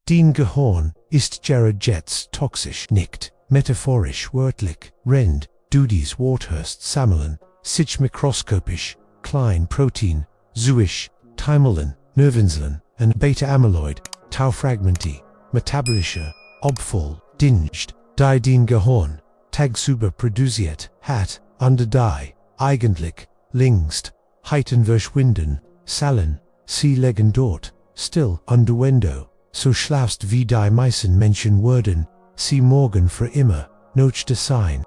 Dein Gehirn ist gerade, jetzt, toxisch. Nicht, metaphorisch. Wörtlich, Während, diese, sammeln, sich, mikroskopisch, klein, Protein, sich, Zeilen, Nervenzellen, wenn, Beta-Amyloid, Tau-Fragmente, metabolischer, Abfall, Nicht, dein Gehirn, tagsüber produziert, hat, under die, eigentlich, längst, heiten verschwinden, Zeilen, sie legen dort, still, under window, so schläfst wie die meisten Menschen würden, sie morgen für immer, nicht sein.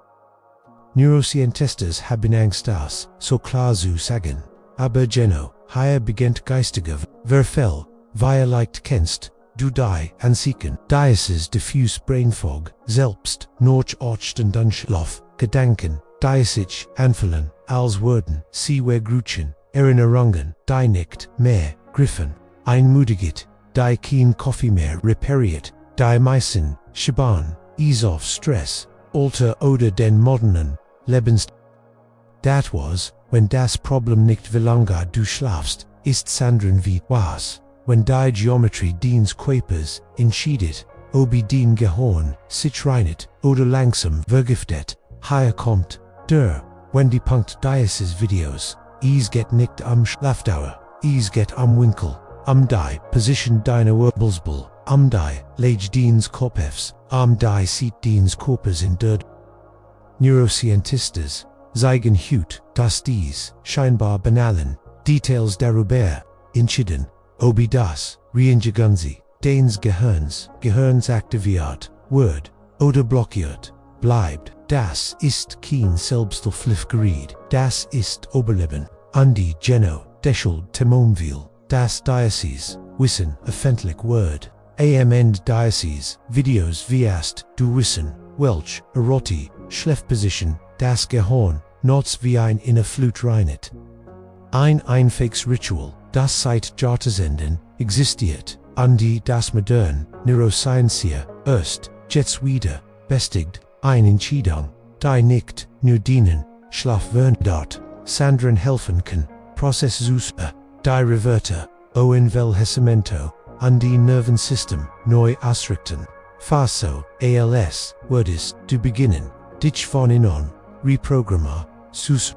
Neurowissenschaftler haben Angst, das so klar zu sagen, aber Geno, hier beginnt geistiger Verfall, wie leicht kennst, du die Ansichten, dieses diffuse brain fog, selbst, noch Stunden Schlaf Gedanken, die sich anfühlen, als würden sie Grüchen, Erinnerungen, die nicht mehr griffen, einmüdigit, die kein Kaffee mehr repariert, die meisten Schiban, ease off stress, alter oder den modernen Lebens. Dat was, wenn das Problem nicht wie lange du schlafst, ist sondern wie was, wenn die Geometrie deines Körpers entscheidet, ob dein Gehirn sich reinigt oder langsam vergiftet, hier kommt wenn die Punkt dieses Videos, es geht nicht am Schlafdauer, es geht am Winkel, die Position deiner Wirbelsäule, die Lage deines Kopfs, die Seat deines Körpers in der Neurowissenschaftler zeigen heute, dass dies scheinbar banalen Details darüber entschieden, ob das reinigt deines Gehirns aktiviert wird oder blockiert bleibt. Das ist kein Selbstverständlichkeit, das ist Oberleben, an die Geno, Deschuld, Temonville, das Diocese, Wissen, öffentlich Word, End Diocese, Videos wie erst, du Wissen, welch, Eroti, Schlafposition, das Gehirn, nots wie ein in a Flut reinigt. Ein einfaches Ritual, das seit Jahrtausenden existiert, an die das modern Neuroscientia erst, jetzt wieder, bestätigt, eine Entscheidung, die nicht nur dienen, Schlafwirkung, sondern helfen kann, Prozess die Reverter, Envelhecimento, an die Nervensystem neu ausrichten. Faso, als, würdest du beginnen, dich von innen, reprogramma, sus.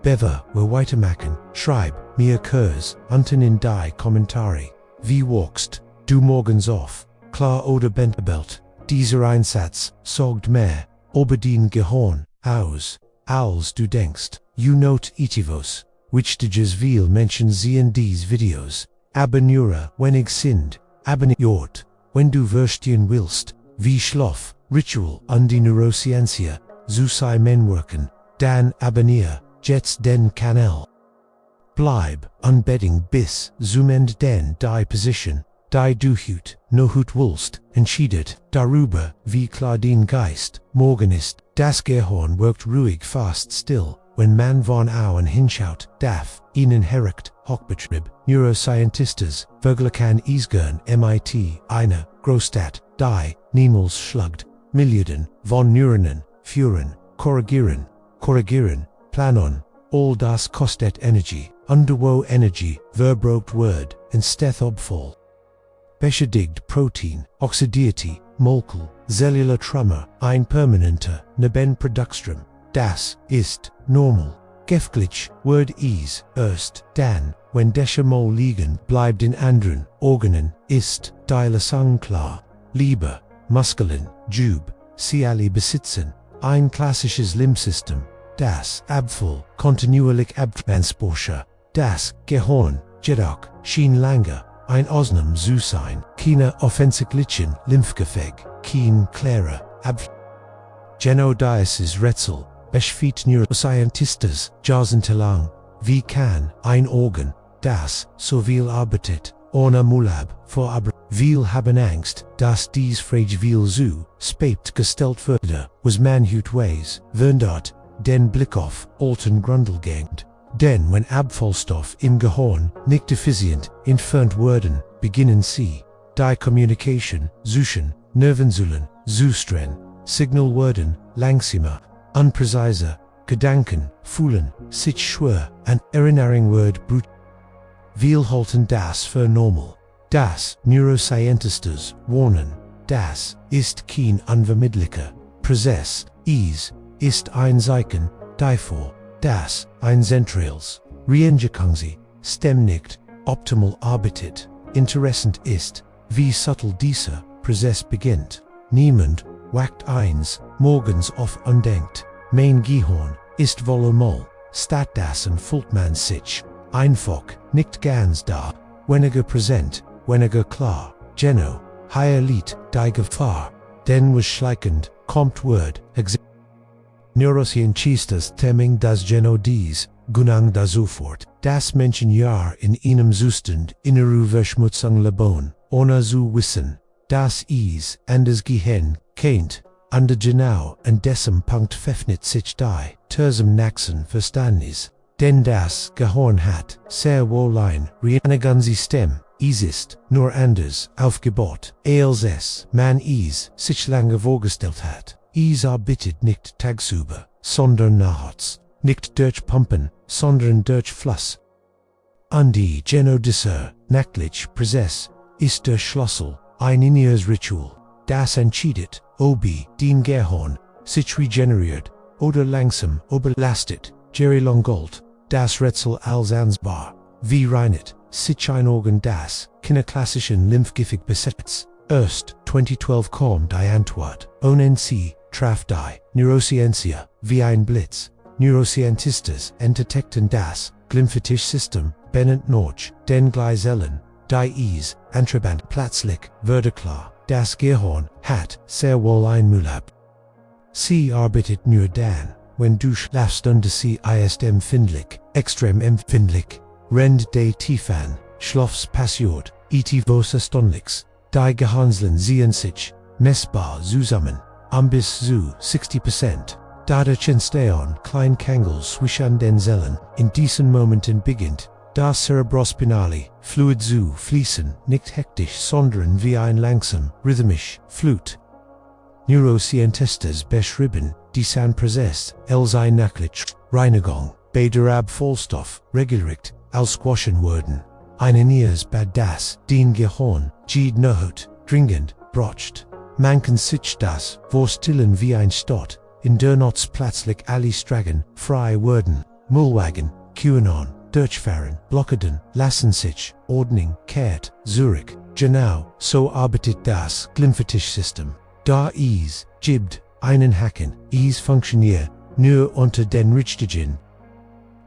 Bever, weitermachen, schreib, mir Kurs, unten in die Kommentare, wie walkst, du morgens auf, klar oder bentbelt. Dieser Einsatz sorgt mehr über dein Gehirn aus, als du denkst. Not etivos, wichtiges viel Menschen sehen dies Videos, aber nur wenig sind, aber nicht, wenn du verstehen willst, wie Schlaf, Ritual an die Neuroscientia, zu sein wirken, dann abonniere jetzt den Kanal. Bleib unbedingt bis zum Ende denn die Position, die du heute noch willst, entscheidet darüber, wie klar dein Geist morgen ist. Das Gehirn wirkt ruhig fast still, wenn man von außen hinschaut, darf ihnen herricht, Hochbetrieb, Neuroscientistes, vergleichen isgern MIT, eine Großstadt, die niemals schlagt, Milliarden von Neuronen, führen, korrigieren, planen, all das kostet Energie, wo Energie, verbraucht wird, instead Abfall. Beschädigt Protein, oxidierte, Molekül, Cellular Tremor, ein permanenter Nebenproduktstrom, das ist normal. Gefglich wird es erst dann, wenn Decimol liegen bleibt in anderen Organen, ist die Lösung klar. Leber, Muskeln, Jub, sie alle besitzen ein klassisches Lymphsystem, das Abfall kontinuierlich abtransportiert, das Gehirn jedoch schien lange ein Ausnahme zu sein, keine offensichtlichen Lymphgefäß, kein klarer Abfall. Geno dieses Rätsel beschäftigt Neuroscientistes jahrzehntelang, wie kann ein Organ, das so viel arbeitet, ohne Mulab vorarbeitet. Viel haben Angst, dass dies Frage viel zu spät gestellt würde, was man heute weiß, verndert den Blick auf alten Grundlagen. Denn wenn Abfallstoff im Gehirn nicht effizient entfernt werden, beginnen sie, die Kommunikation zwischen Nervenzellen zu stellen, Signal werden langsamer, unpräziser, Gedanken, fühlen, sich schwer, und Erinnerung wird brut. Wir halten das für normal. Das Neuroscientists warnen, das ist kein unvermittlicher Prozess, es ist ein Zeichen davor, dass ein zentrales Reinigungsy stem nicht optimal arbeitet. Interessant ist, wie subtil dieser Prozess beginnt. Niemand wacht eins morgens auf und denkt, mein Gehirn ist wohl mal statt das und fühlt man sich einfach nicht ganz da. Weniger präsent, weniger klar, Geno, higher liegt die Gefahr, denn was schleichend kommt Word. Neuroscientistas temming das Geno dies Gunang da sofort, das Menschen Jahr in einem Zustand innerer Verschmutzung leben, ohne zu wissen, dass es an das Gehirn kennt, an der genau an diesem Punkt befindet sich die Tersum Naxen Verstandnis, denn das Gehirn hat sehr wohl ein Reinigungssystem, es ist nur anders aufgebaut, als es man es sich lange vorgestellt hat. Es arbeitet nicht tagsüber, sondern nachts, nicht durch Pumpen, sondern durch Fluss. Und die Geno dieser nachtliche Prozess ist der Schlüssel, ein inneres Ritual, das entscheidet, ob dein Gehirn sich regeneriert oder langsam überlastet. Jerry Longold, das Rätsel als ansbar, wie reinigt sich ein Organ das keine klassischen Lymphgiftig besetzt. Erst 2012 kam die Antwort, ONC traf die Neuroscientia wie ein Blitz. Neuroscientistas entdeckten das Glymphatische-System benannt nach den Glyzellen, die es antriband plötzlich wurde klar, das Gehirn hat sehr wohl ein Müllab. Sie arbeitet nur dann, wenn du schläfst und sie ist empfindlich, extrem empfindlich, rend de tiefan, Schlafs passiert, was erstaunlichs, die Gehirnzellen sehen sich messbar zusammen, bis zu 60%. Dadurch entstehen kleine Kangel zwischen den Zellen. In diesen Momenten beginnt das cerebrospinale Fluid zu fließen, nicht hektisch, sondern wie ein langsam, rhythmisch Flut. Neuroscientistas beschreiben diesen Prozess als eine nachtliche Reinigung, bei der Abfallstoff regelrecht ausgewaschen wurden. Ein inneres Bad das den Gehirn nicht dringend braucht. Man kann sich das vorstellen wie ein Stadt, in der Nachts plötzlich alle Straßen frei wurden, Müllwagen, QAnon, durchfahren, Blockaden, lassen sich, Ordnung kehrt zurück. Genau so arbeitet das Glymphatische-System. Da es gibt einen Haken, es funktioniert nur unter den richtigen.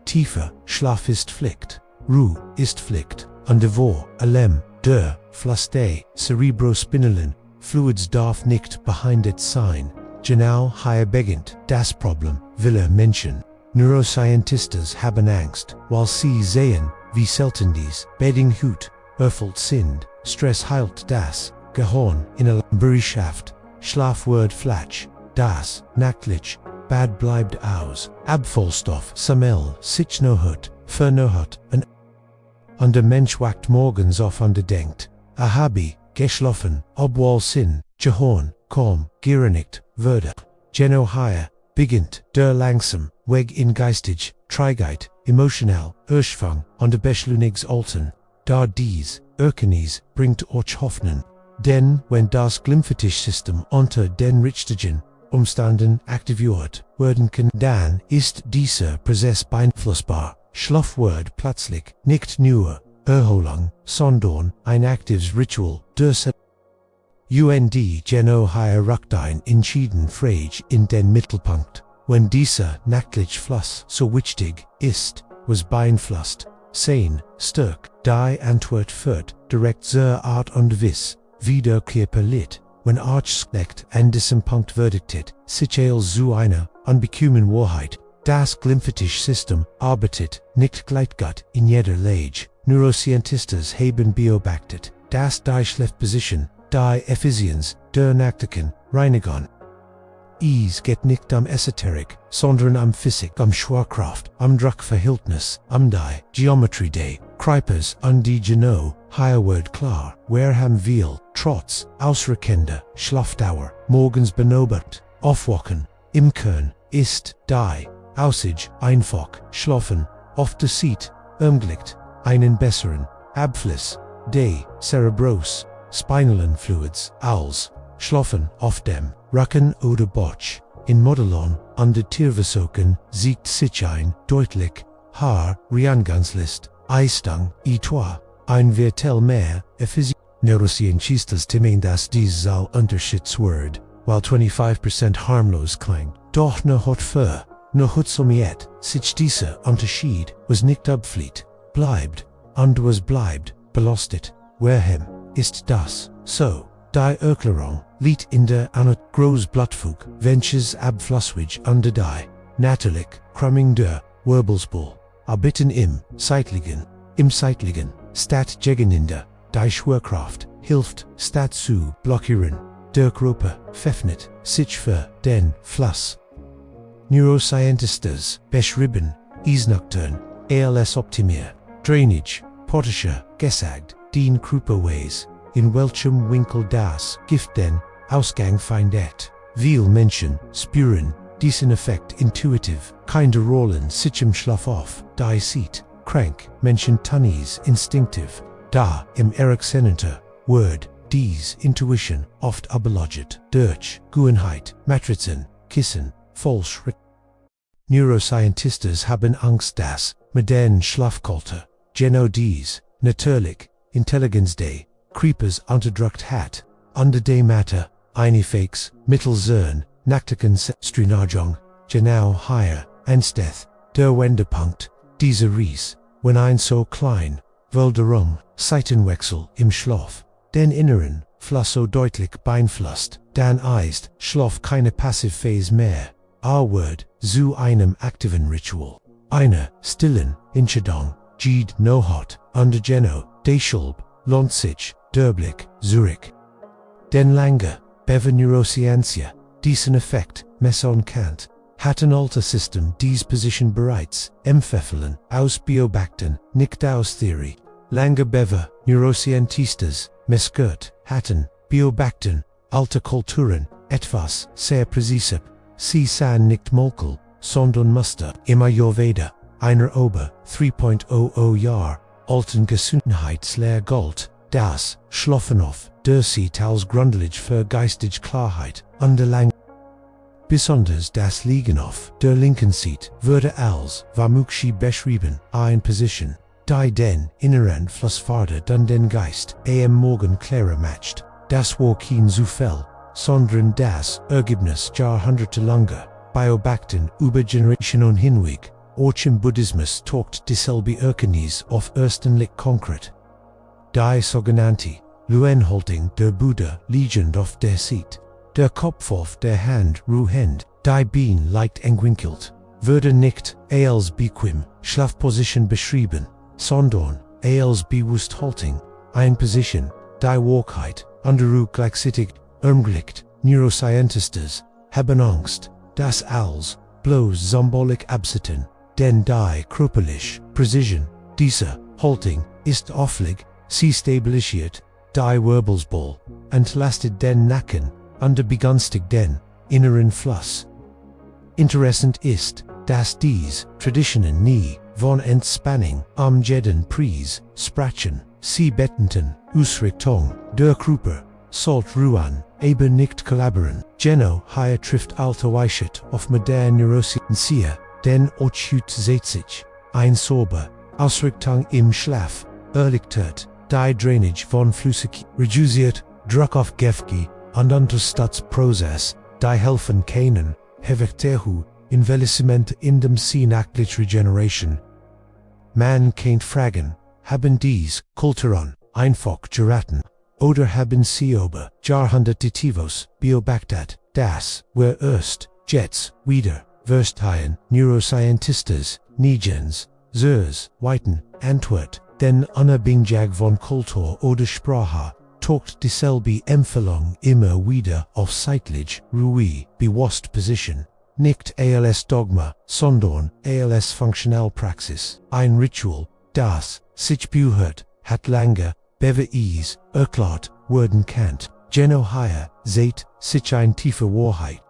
Tiefer Schlaf ist Pflicht, Ruhe ist Pflicht, und vor allem der Fluss des cerebrospinalen Fluids darf nicht behindert sein. Genau hier beginnt das Problem vieler Menschen. Neuroscientistas haben Angst, weil sie sehen, wie selten dies Bedingung erfüllt sind. Stress heilt das Gehirn in einer Bereitschaft. Schlaf wird flach, das nachtlich Bad bleibt aus. Abfallstoff sammeln sich vernohert und der Mensch wacht morgens auf und denkt, habe geschlafen, obwohl sein Gehirn kaum gereinigt wurde. Genau hier beginnt der langsam Weg in geistig Trägheit, emotional Ursprung und Beschleunigungsalten. Da dies Erkenntnis bringt euch Hoffnung. Denn wenn das Glymphatische-System unter den richtigen Umständen aktiviert werden kann, dann ist dieser Prozess beeinflussbar. Schlaf wird plötzlich nicht nur Erholung, sondern ein aktives Ritual des Genau hier rückt ein entschieden Frage in den Mittelpunkt. Wenn dieser nachtliche Fluss so wichtig ist, was beeinflusst sein stark die Antwort wird direkt zur Art und Weise, wie der Körper litt. Wenn euch schlecht an diesem Punkt verdiktet, sich als zu einer unbequemen Wahrheit. Das Glymphatische-System arbeitet nicht gleich gut in jeder Lage. Neuroscientistas haben beobachtet, dass die Schlafposition die Effizienz der nachtlichen Reinigung. Es geht nicht Esoterik, sondern Physik, Schwerkraft, Druckverhältnis, die Geometrie des Körpers und die Genau hier wird klar, wir haben viel, trotz ausreichender Schlafdauer, morgens beobachtet, aufwachen, im Kern, ist die Aussicht einfach schlafen, auf der Seite, einen besseren Abfluss day, cerebros, spinal fluids, owls, schlafen auf dem Rücken oder Bauch, in Modelon, under Tierversuchen, siegt sich ein, deutlich, haar, Reinigungslist, Eistung, etwa, ein Viertel mehr, Physik. Neurowissenschaftler meinen, dass dieses Unterschiedswort, while 25% harmlos klingt, doch hat für, hat sich dieser Unterschied, was nicht abflieht, bleibt, und was bleibt, belastet, warum, ist das, so, die Erklärung, liegt in der Anat Großblattfug, welches abflussig under die, natürlich, Krumming der, Wirbelsball, abitten im Zeitlichen, statt gegeneinander, die Schwerkraft, hilft, statt zu blockieren, der Gruppe, pfeffnet, sich für, den, Fluss. Neuroscientists, beschrieben, Isnachturn, ALS optimier, Drainage, Potischer, gesagt, den Gruppeways, in welchem Winkel das Gift den Ausgang findet. Viel Menschen spüren diesen Effekt intuitiv, keine Rollen sich im Schlaf auf, die sieht, krank, Menschen tunnies instinktiv, da im erexenenter Word, dies Intuition oft abeloget, durch Gewohnheit, Matrizen, Kissen, falsch. Neuroscientists haben Angst, dass moderne Schlafkultur, genau dies, natürlich, Intelligenz des Creepers unterdrückt hat, under de Matter, einifex, Mittelzern, Nachtikens, Strenagung, genau hier, ansteth, der Wendepunkt, dieser Ries, wenn ein so klein, Wölderung, Seitenwechsel im Schlaf, den inneren, Fluss so deutlich beeinflusst, dann ist Schlaf keine Passivphase mehr, wird zu einem aktiven Ritual, einer stillen Entscheidung, Jed no hat, under Geno, deshalb, lohnt sich, der Blick, Zurich. Den lange, Bewe Neuroscientia, diesen Effekt, messen Kant, hat ein altes System dies Position bereits, empfehlen, aus Beobachten, nicht aus Theorie. Lange Bewe, Neuroscientistas, meskert, hatten, Beobachten, alte Kulturen, etwas, sehr präzise, sie san nicht molkel, sondern Muster, im Ayurveda, einer Ober, 3.00 Jahr, alten Gesundheitslehre Gold, das Schlafen auf, der sieht als grundlegend für geistige Klarheit, underlang. Besonders das Liegen auf der linken Seite würde als Vamukshi beschrieben, ein Position, die den inneren Flussfahrter dann den Geist am Morgen klarer macht, das war kein Zufall, sondern das Ergebnis jahrhundertelanger Beobachten über Generationen hinweg, auch im Buddhismus taucht dieselbe Erkenntnis auf erstlich konkret. Die sogenannte Luenhaltung der Buddha liegend auf der Seite, der Kopf auf der Hand ruhend, die Beine leicht entwinkelt, würde nicht als bequem Schlafposition beschrieben, sondern als Bewussthaltung, eine Position, die Wahrheit, under gleichzeitig ermöglicht. Neuroscientists haben Angst, dass als bloß symbolisch absitzen, denn die körperliche Präzision dieser Haltung ist auffällig, sie stabilisiert die Wirbelsball, entlastet den Nacken, und begünstigt den inneren Fluss. Interessant ist, dass dies Traditionen nie von Entspannung am jeden Preis sprechen, sie bettenten Ausrichtung der Körper, sollt ruhen, eben nicht kollabieren. Genau hier trifft alte Weisheit auf moderne Neuroscientia, denn auch sich ein sauber Ausrichtung im Schlaf erleichtert, die Drainage von Flüssigkeit reduziert, Druck auf Gefge und unterstützt Prozess, die helfen können, Hevechtehu, Envellissement in dem Synaptic Regeneration. Man kann fragen, haben dies Kulturen einfach geraten, oder haben sie über Jahrhundertetivos beobachtet, dass wir erst jetzt wieder verstehen, Neuroscientists, Nigens, Zers, Weiten, Antwort, denn unabhängig von Kultur oder Sprache, taucht dieselbe Empfehlung immer wieder auf zeitlich ruhig bewusst Position, nicht als Dogma, sondern als Funktionalpraxis, ein Ritual, das sich bewährt hat lange, beweis, erklärt werden kann, genau hier seht sich ein tiefe Wahrheit.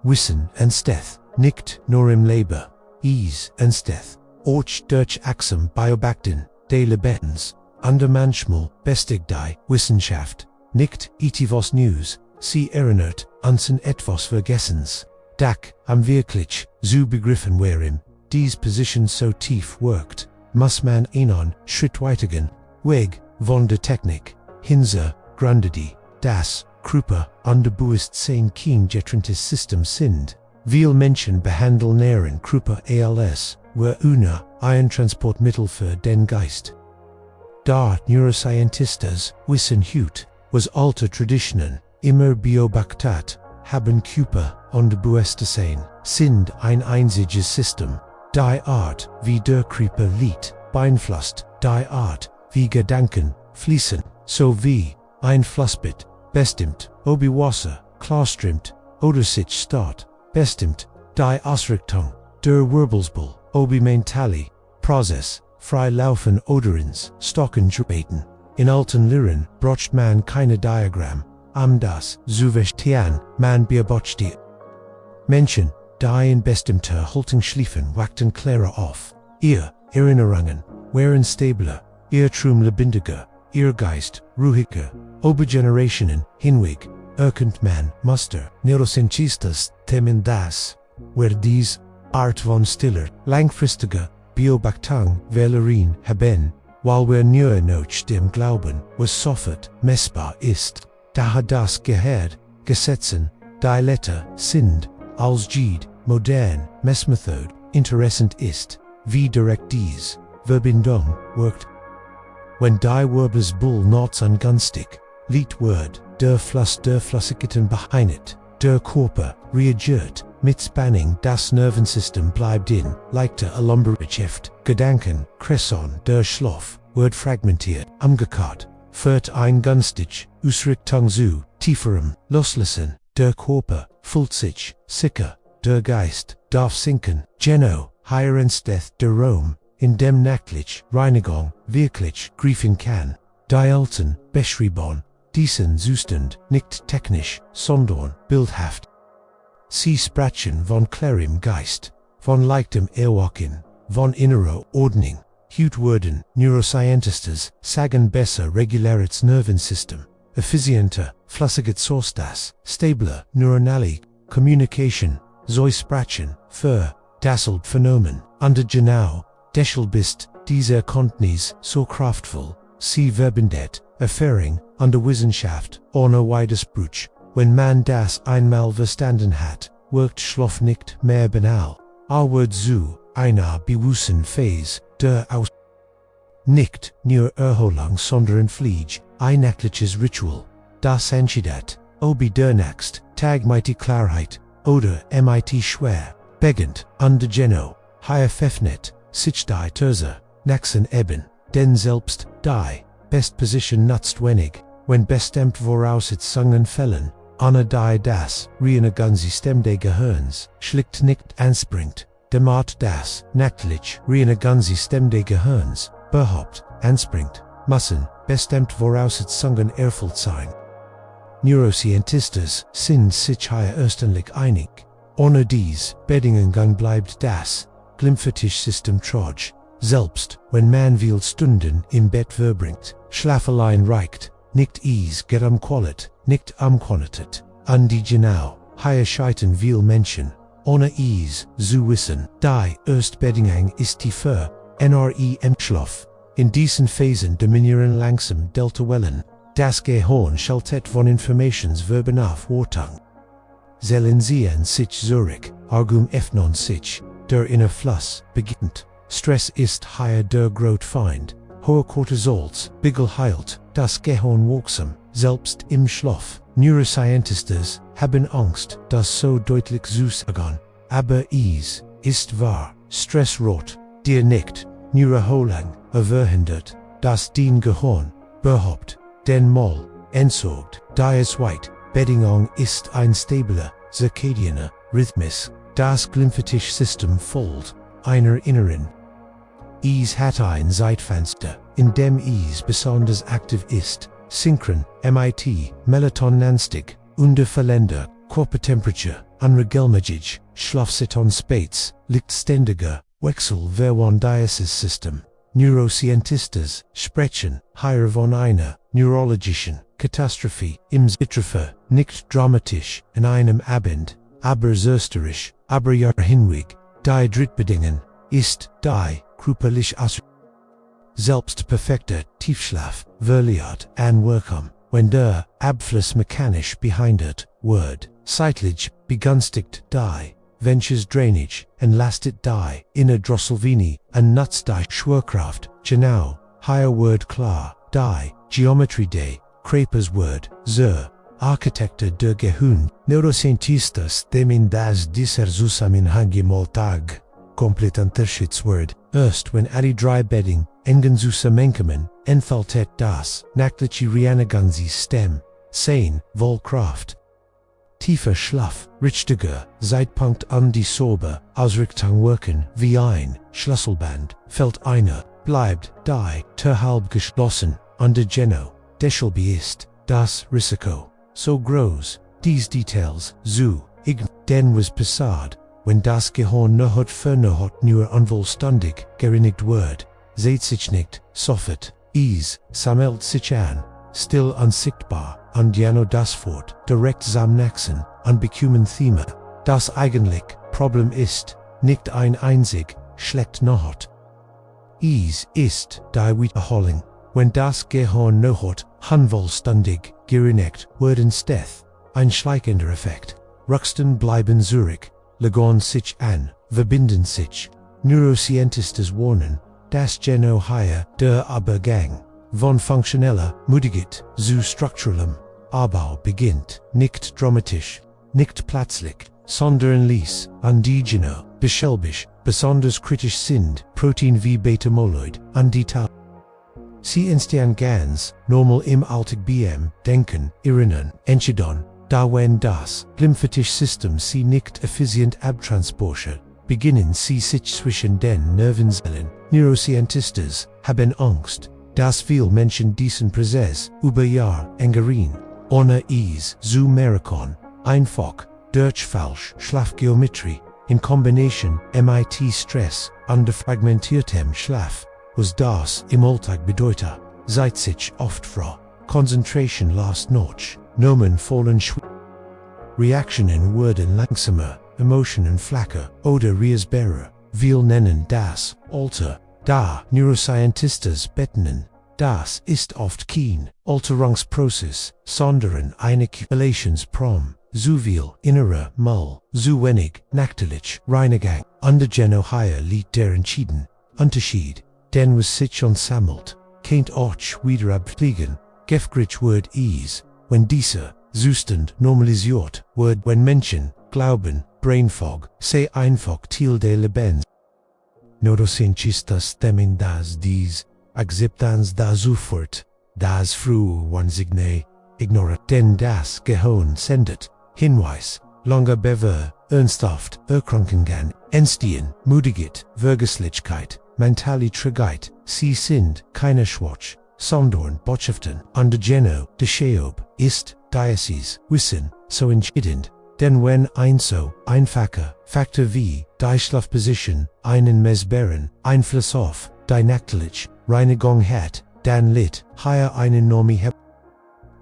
Wissen entsteht nicht nur im Leben, es entsteht auch durch achtsam Beobachten des Lebens, Under manchmal, bestätigt, Wissenschaft, nicht, etwas News, sie erinnert, unseren etwas vergessens. Dak, am wirklich, zu begriffen warum, dies Position so tief worked, muss man einen Schritt weitergehen, weg, von der Technik, hinser, grundidi, das, Krupa, Unterbewusstsein kein getrenntes System sind. Viel Menschen behandeln Nähren Krupa als, were ein Transportmittel für den Geist. Da Neuroscientistes wissen heute, was alte Traditionen immer beobachtet haben Krupa Unterbewusstsein sind ein einziges System. Die Art, wie der Körper liegt, beeinflusst die Art, wie Gedanken fließen, sowie ein Flussbett, bestimmt, ob Wasser, klarströmt, oder sich statt, bestimmt, die Ausrichtung, der Wirbelsball, ob mentally, Prozess, freilaufen oder ins Stocken beten. In alten Lehren braucht man keine Diagramm, das zu verstehen, man beobachtet Menschen, die in bestimmter Haltung schliefen, wachten klarer auf. Ihr Erinnerungen waren stabler, ihr Traum lebendiger, ihr Geist ruhiger. Über Generationen hinweg erkennt man Muster. Neuroscientistas temen das, where dies Art von stiller, langfristiger Beobachtung Valerin haben, while wir nur noch dem Glauben, was sofort messbar ist. Daher das Gehirn, Gesetzen, die Letter sind, als jede modern Messmethode interessant ist, wie direkt dies Verbindung wirkt. Wenn die Wirbelsbull not ungünstig liegt wird, der Fluss der Flüssigkeiten behindert, der Körper reagiert mit Spannung, das Nervensystem bleibt in leichter Alarmbereitschaft, Gedanken, Cresson, der Schlaf wird fragmentiert, umgekehrt, führt ein günstig, Ausrichtung zu tieferem Loslassen, der Körper fühlt sich sicher, der Geist darf sinken, Geno, higher entsteht der Raum, in dem nachtlich Reinigung wirklich greifen kann. Die alten beschrieben, diesen Zustand nicht technisch, sondern bildhaft. Sie sprechen von klarem Geist, von leichtem Erwachen, von innerer Ordnung. Heute werden Neuroscientistes sagen besser regulares Nervensystem, effizienter, flüssiger Zorstas, stabler, neuronale Communication, so sprechen, für das Phänomen, under genau, deshalb ist diese Erkenntnis so kraftvoll, sie verbindet Erfahrung und Wissenschaft ohne Widerspruch. Wenn man das einmal verstanden hat, wirkt Schlaf nicht mehr banal, wird zu einer bewussten Phase der Aus. Nicht nur Erholung, sondern Pflege, ein nächtliches Ritual, das entscheidet, ob der nächste Tag mit Klarheit oder mit schwer beginnt, und Geno, higher Fefnet, sich die Terse, nächsten eben, denn selbst die Bestposition nutzt wenig, wenn bestimmt voraussetzungen fällen, ohne die das reinigende System des Gehirns schlicht nicht anspringt, damit das nächtlich reinigende System des Gehirns überhaupt anspringt, müssen bestimmt Voraussetzungen erfüllt sein. Neuroscientistes sind sich hier erstens einig, ohne dies Bedingungen bleibt das Glymphatische-System trage, selbst wenn man viel Stunden im Bett verbringt, Schlaf allein reicht, nicht geht Qualität, nicht Quantität, und die genau, hier scheitern viel Menschen, ohne zu wissen, die Erstbedingung ist die für Schlaf. In diesen Phasen dominieren langsam Delta-Wellen, das Gehirn schaltet von Informationsverben auf Wartung. Zellen ziehen sich zurück, öffnen sich, der Innerfluss beginnt. Stress ist hier der Grotfeind. Hohe Cortisols, heilt, das Gehirn wirksam, selbst im Schlaf. Neuroscientistes haben Angst, das so deutlich zu sagen. Aber ist wahr. Stress rot, dir nicht, Neuerholung, verhindert, dass dein Gehirn, überhaupt, den Mal, entsorgt. Die zweite Bedingung ist ein stabler, circadianer Rhythmus, das Glymphatische System folgt einer inneren. Hat ein Zeitfenster, in dem besonders aktiv ist, synchron, melatoninanstieg, unverländer, Körpertemperatur, unregelmäßig, Schlafzeiten spät, liegt ständiger, Wechsel während dieses System. Neuroscientistes sprechen hier von einer neurologischen Katastrophe im Betreffe nicht dramatisch in einem Abend, aber zösterlich, aber ja hinweg, die Drittbedingen ist die körperliche selbstperfekter Tiefschlaf verliert an Wirkung, wenn der Abfluss mechanisch behindert wird, zeitlich begünstigt die Ventures drainage entlastet die Innerdrosselveni und nutzt die Schwerkraft, genau, higher word klar, die Geometrie des Krapers word, zur Architektur der Gehirn, Neuroscientistes themen das dieser Zusammenhang Alltag komplett unterschätzt erst wenn die drei Bedding engen Zusammenkommen, entfaltet das nachtliche Reinigungssystem, sein Wohlkraft. Tiefer Schlaf, richtiger Zeitpunkt an die Sober, Ausrichtung wirken wie ein Schlüsselband, fällt einer, bleibt die Tür halb geschlossen, under Geno, deshalb ist das Risiko so groß, dies Details zu denn was passiert, wenn das Gehirn nur unvollständig gereinigt wird, sieht sich nicht sofort, sammelt sich an, still unsichtbar, und jano das fort, direkt samnachsen, unbekommen Thema. Das eigentlich Problem ist, nicht ein einzig, schlecht Nacht. Ist die Wiederholung, wenn das Gehirn nicht unvollständig gereinigt werden steth, ein schleichender Effekt. Ruxten bleiben zurück, legen sich an, verbinden sich. Neuroscientistes warnen, das Geno hier der Übergang von funktioneller Müdigkeit zu strukturellem Abbau beginnt, nicht dramatisch, nicht plötzlich, sondern ließ an die Geno beschäbig, besonders kritisch sind, Protein wie Beta-Amyloid, an die Tau. Sie entstehen ganz normal im Alltag beim Denken, Erinnern, Entscheiden, da wenn das lymphatische System sie nicht effizient abtransportiert, beginnen sie sich zwischen den Nervenzellen. Neuroscientistes haben Angst, dass viele Menschen diesen Prozess über Jahre engagieren, ohne es zu merken, einfach durch falsche Schlafgeometrie, in Kombination mit Stress und fragmentiertem Schlaf, was das im Alltag bedeutet, seit sich oft Frau, Concentration last Nacht, Nomen fallen Reaktionen werden langsamer, Emotionen flacher oder reisbarer, wir nennen das Alter, da Neuroscientistes betonen, das ist oft kein Alterungsprozess, sondern eine Kalkulationsprom, zu viel innerer Mull, zu wenig nachtlich Reinigung, under Geno hier liegt der entschieden Unterschied, denn was sich ansammelt, kennt auch wieder abfliegen, gefrich wird wenn dieser Zustand normalisiert wird, wenn Menschen glauben, Brain Fog sei einfach Teil des Lebens. Neuroscientistes themen dass dies Akzeptanz da sofort, das früh Warnsignal ignoriert, denn das Gehirn sendet Hinweis, lange bevor ernsthaft Erkrankungen entstehen, Müdigkeit, Vergesslichkeit, mentale Trägheit, sie sind keine Schwach, sondern Botschaften under Geno, deshalb ist Diasis Wissen so entscheidend, denn wenn ein so einfacher Faktor wie die Schlafposition einen messbaren Einfluss auf die nachtliche Reinigung hat, dann liegt hier eine enorme Hebel.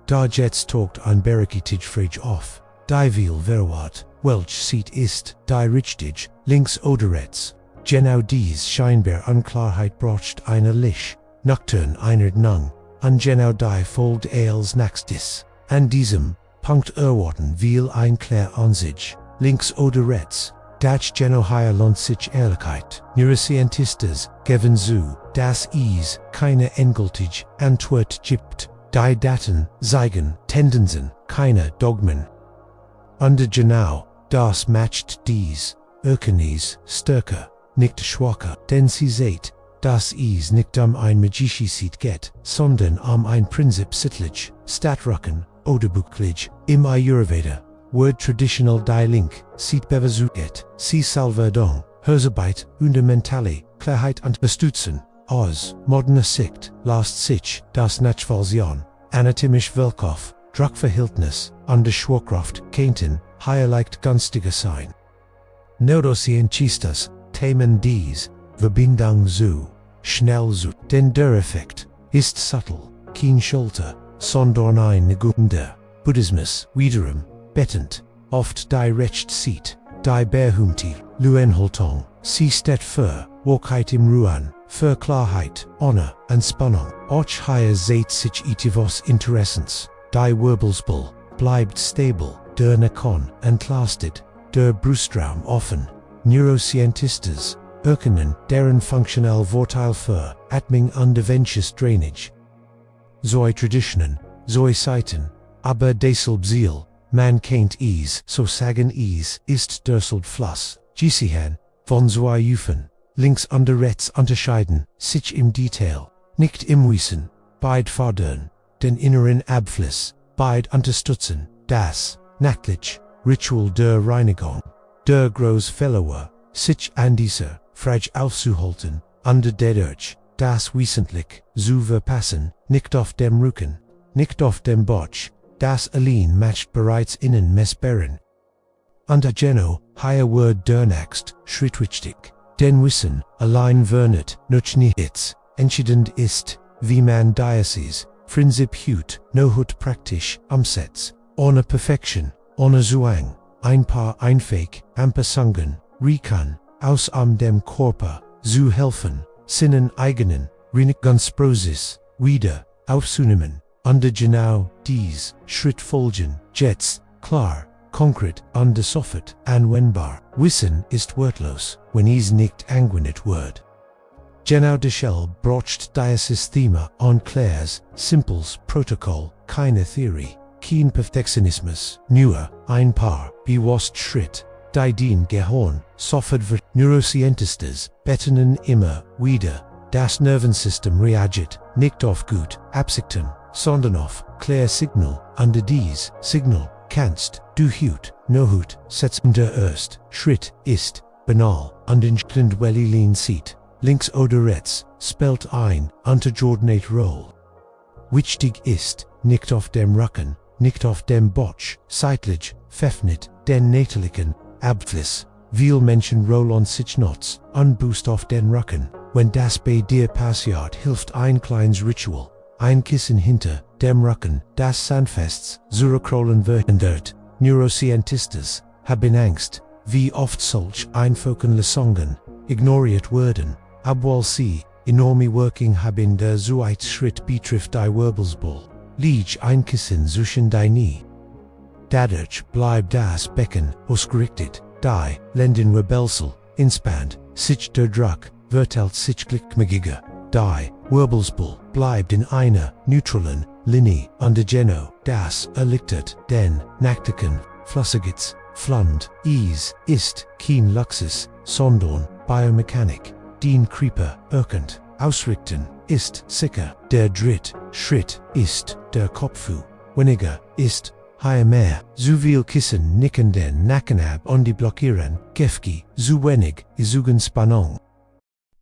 Da jetzt taucht ein berechtigte auf, die viel verwahrt, welch sieht ist, die richtig, links oder rechts. Genau dies scheinbar Unklarheit braucht eine Licht, nocturne Einordnung, an genau die folgt als nächstes. An diesem Punkt erwarten will ein Klär an sich, links oder rechts. Das Geno hier lohnt sich Ehrlichkeit. Neuroscientistes geben zu, dass es keine endgültige Antwort gibt. Die Daten zeigen Tendenzen, keine Dogmen. Under genau, das matcht dies Erkenntnis stärker, nicht schwacher, denn sie seht, dass es nicht ein magisches geht, sondern ein Prinzip sittlich, Statrücken oder buchlich, im Ayurveda. Word traditional die link, sieht beversucht, sie Salverdung, Herzarbeit und mentale Klarheit unterstützen, aus moderner Sicht, lasst sich das Nachvollziehen, anatomisch Willkuf, Druckverhältnis, und der Schwerkraft könnten hier leicht günstiger sein. Neuroscientistes themen dies Verbindung zu schnell zu, denn der Effekt ist subtle, kein Schulter, sondern ein negender. Buddhismus wiederum bettend, oft die Recht sieht, die Berhumti, Luenhaltung, sie steht für Wahrheit im Ruhen, für Klarheit, Honor und Spannung. Och higher seit sich itivos Interessens, die Wirbelsbull bleibt stable, der Nakon entlastet, der Brustraum offen. Neuroscientistes erkennen deren funktionell Vorteil für Atmung und eventuelles Drainage. Zoi Traditionen, Zoi Seiten, aber deshalb Ziel, man kennt es, so sagen es ist derselb Fluss, Gesihan, von Zoi Jufen, links und rechts unterscheiden, sich im Detail, nicht im Wissen, beid fördern, den inneren Abfluss, beid unterstützen, das, nachtlich, Ritual der Reinigung, der Großfehler, sich an dieser Frage aufzuhalten, under dadurch, das wissentlich, zu verpassen, nicht auf dem Rücken, nicht auf dem Bauch, das allein macht bereits innen messbaren. Unter Geno, higher word der next, schrittwichtig, denn Wissen, allein vernet, noch nichts, entscheidend ist, wie man Diocese, Prinzip hut, no hut praktisch, umsetzt, ohne Perfektion, ohne Zwang, ein paar Einweg, Ampersungen, Rekan, aus dem Körper, zu helfen, Sinnen eigenen, Reinigungsprozess, wieder, aufzunehmen, unter genau, dies, Schritt folgen, jetzt, klar, konkret, und sofort, anwendbar. Wissen ist wortlos, wenn es nicht angewendet wird. Genau deshalb braucht dieses Thema ein klares, simples Protokoll, keine Theorie, kein Perfektionismus, nur ein paar bewusst Schritt, die dein Gehirn sofort wird. Neuroscientistes betonen immer wieder, das Nervensystem reagiert nicht auf gut Absichten, sondern auf Klärsignal, und dies Signal kannst du no setzen. Der erste Schritt ist banal und entscheidend, weil ihn sieht, links oder rechts, spielt ein untergeordnet Rolle. Wichtig ist, nicht auf dem Rücken, nicht auf dem Bauch, seitlich, veröffnet, den nächtlichen Abfluss. Viele Menschen rollen sich nuts, unbewusst auf den Rücken. Wenn das bei dir passiert, hilft ein kleines Ritual. Ein Kissen hinter dem Rücken, das sanft zurückrollen wird. Neuroscientistes haben Angst, wie oft solch einfache Lösungen ignoriert werden, obwohl sie enorme Wirkung haben. Der zweite Schritt betrifft die Wirbelsbull. Leg ein Kissen zwischen die Knie. Dadurch bleibt das Becken ausgerichtet, die Lendenwirbelsel entspannt sich, der Druck verteilt sich gleichmäßiger. Die Wirbelsbull bleibt in einer neutralen Linie und Geno, das erleichtert den nächtlichen Flüssiges Flund. Es ist kein Luxus, sondern Biomechanik. Den Creeper erkennt, ausrichten ist sicher. Der dritte Schritt ist der Kopf. Weniger ist mehr. Zu viel Kissen nicken den Nacken ab und die blockieren Gefki, zu wenig ist Spannung.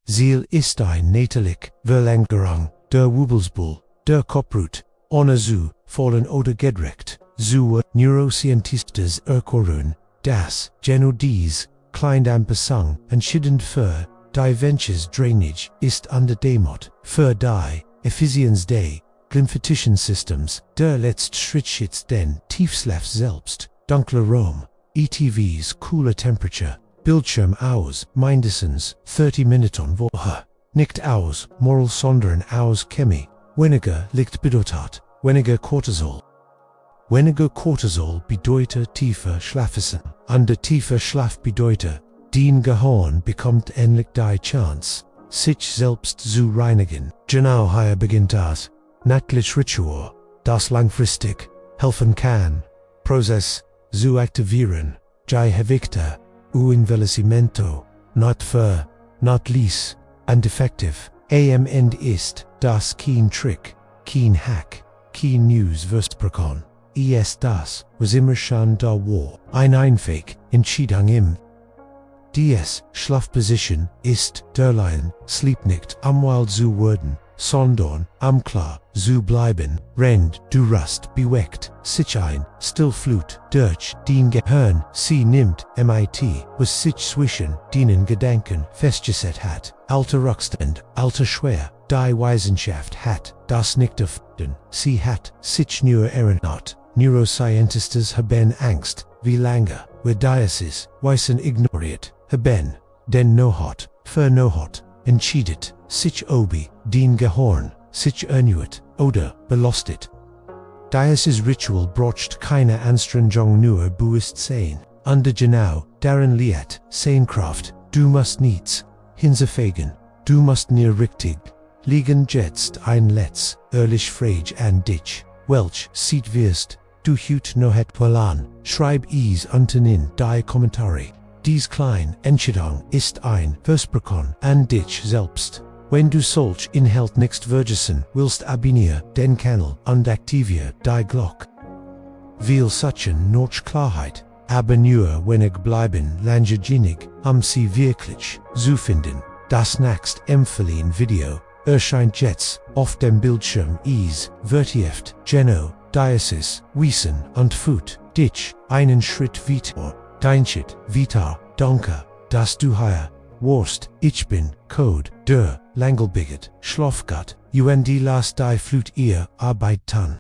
Ziel ist ein nächtlich Verlängerung der Wirbelsbull, der Kopfrut, ohne zu fallen oder gedrückt. Zu Neuroscientistes erklären, dass genau dies Kleinanpassung entscheidend für die eventuelles Drainage ist und damit für die Effizienz des lymphatischen Systems. Der letzte Schritt schützt den Tiefschlaf selbst, dunkler Raum, ETVs cooler Temperature, Bildschirm aus, mindestens 30 Minuten Woche, nicht aus Moral sondern aus Chemie, weniger Licht bedeutet, weniger Cortisol. Weniger Cortisol bedeutet tiefer Schlafphasen, und der tiefe Schlaf bedeutet, dein Gehirn bekommt endlich die Chance, sich selbst zu reinigen. Genau hier beginnt das nachtliche Ritual, das langfristig helfen kann, Prozess zu aktivieren, die Gewichte, Envelhecimiento, not für, not least, und effektiv. Am Ende ist das kein Trick, kein Hack, kein News-Versprechen. Das, was immer schon da war, ein Einweg, Entscheidung im DS, Schlafposition, ist derlein, sleep nicht, amwal zu werden, sondern, klar, zu bleiben, rend, du rast, beweckt, sich ein, still flut, durch, dein Gehirn, sie nimmt, mit, was sich zwischen, deinen Gedanken, festgesetzt hat, alte Rückstand, alte schwer, die Wissenschaft hat, das nicht erfunden, sie hat, sich nur erinnert, Neuroscientists haben Angst, wie lange, wir dieses, Wissen ignoriert, haben, denn nohot, vernohot, entschiedet, sich obi, dein Gehirn, sich erneut, oder, belastet. Dieses Ritual braucht keine Anstrengung nur Bewusstsein, under genau, darin liegt, Seinkraft, du musst nichts, hinzufügen, du musst nur richtig, liegen jetzt ein Letz, ehrlich Frage an dich, welch sieht wirst, du hut no het plan, schreib es unten in die Kommentare. Dies kleine Entscheidung ist ein Versprechen an dich selbst. Wenn du solch Inhalt nicht vergessen willst, abonniere den Kanal und aktiviere die Glocke. Viel Suchen noch Klarheit, aber nur wenig bleiben langsinnig, sie wirklich zu finden. Das nächste empfohlene Video erscheint jetzt auf dem Bildschirm. Es wird genau dieses Wissen und Fut dich einen Schritt weiter. Dein Schritt weiter, danke, dass du hier warst. Ich bin Code, der Langelbigot, Schlafgott, und die las die Flut ihr Arbeit tan.